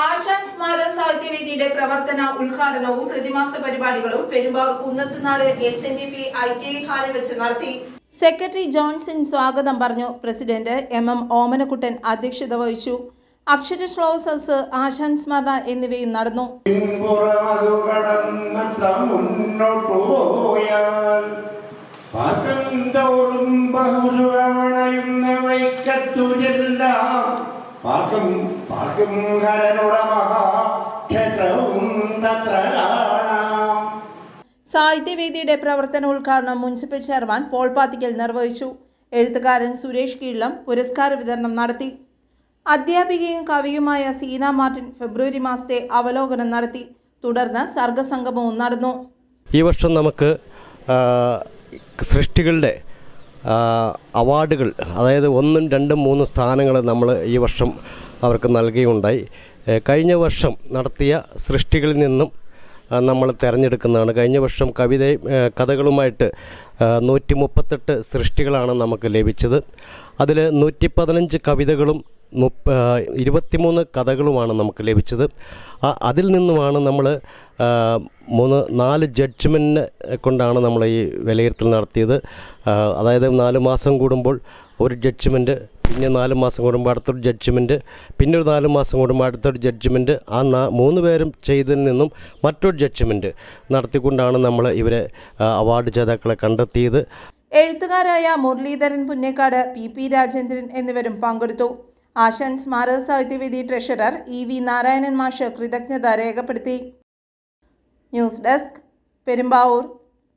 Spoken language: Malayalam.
ആശാൻ സ്മാരക സാഹിത്യവേദിയുടെ പ്രവർത്തന ഉദ്ഘാടനവും പ്രതിമാസ പരിപാടികളും പെരുമ്പാവൂർ കുന്നത്തുനാട് SNDP ITI ഹാളിൽ വെച്ച് നടത്തി. സെക്രട്ടറി ജോൺസൺ സ്വാഗതം പറഞ്ഞു. പ്രസിഡന്റ് MM ഓമനക്കുട്ടൻ അധ്യക്ഷത വഹിച്ചു. അക്ഷരശ്ലോകസ്, ആശാൻ സ്മരണ എന്നിവയും നടന്നു. സാഹിത്യവേദിയുടെ പ്രവർത്തന ഉദ്ഘാടനം മുനിസിപ്പൽ ചെയർമാൻ പോൾ പാത്തിക്കൽ നിർവഹിച്ചു. എഴുത്തുകാരൻ സുരേഷ് കീഴിലം പുരസ്കാര വിതരണം നടത്തി. അധ്യാപികയും കവിയുമായ സീന മാർട്ടിൻ ഫെബ്രുവരി മാസത്തെ അവലോകനം നടത്തി. തുടർന്ന് സർഗസംഗമവും നടന്നു. ഈ വർഷം നമുക്ക് സൃഷ്ടികളുടെ അവാർഡുകൾ, അതായത് 1, 2, 3 സ്ഥാനങ്ങൾ നമ്മൾ ഈ വർഷം അവർക്ക് നൽകുകയുണ്ടായി. കഴിഞ്ഞ വർഷം നടത്തിയ സൃഷ്ടികളിൽ നിന്നും നമ്മൾ തിരഞ്ഞെടുക്കുന്നതാണ്. കഴിഞ്ഞ വർഷം കഥകളുമായിട്ട് 138 സൃഷ്ടികളാണ് നമുക്ക് ലഭിച്ചത്. അതിൽ 115 കവിതകളും 23 കഥകളുമാണ് നമുക്ക് ലഭിച്ചത്. അതിൽ നിന്നുമാണ് നമ്മൾ 4 ജഡ്ജ്മെൻറ്റ് കൊണ്ടാണ് നമ്മൾ ഈ വിലയിരുത്തൽ നടത്തിയത്. അതായത് 4 മാസം കൂടുമ്പോൾ ഒരു ജഡ്ജ്മെൻറ്റ്, പിന്നെ 4 മാസം കൂടുമ്പോൾ അടുത്തൊരു ജഡ്ജ്മെൻറ്റ്, പിന്നെ ഒരു 4 മാസം കൂടുമ്പോൾ അടുത്തൊരു ജഡ്ജ്മെൻറ്റ്. ആ 3 പേരും ചെയ്തതിൽ നിന്നും മറ്റൊരു ജഡ്ജ്മെൻറ്റ് നടത്തിക്കൊണ്ടാണ് നമ്മൾ ഇവരെ അവാർഡ് ജേതാക്കളെ കണ്ടെത്തിയത്. എഴുത്തുകാരായ മുരളീധരൻ പുന്നേക്കാട്, PP രാജേന്ദ്രൻ എന്നിവരും പങ്കെടുത്തു. ആശാൻ സ്മാരക സാഹിത്യവേദി ട്രഷറർ EV നാരായണൻ മാഷ് കൃതജ്ഞത രേഖപ്പെടുത്തി. News desk, Perumbavoor.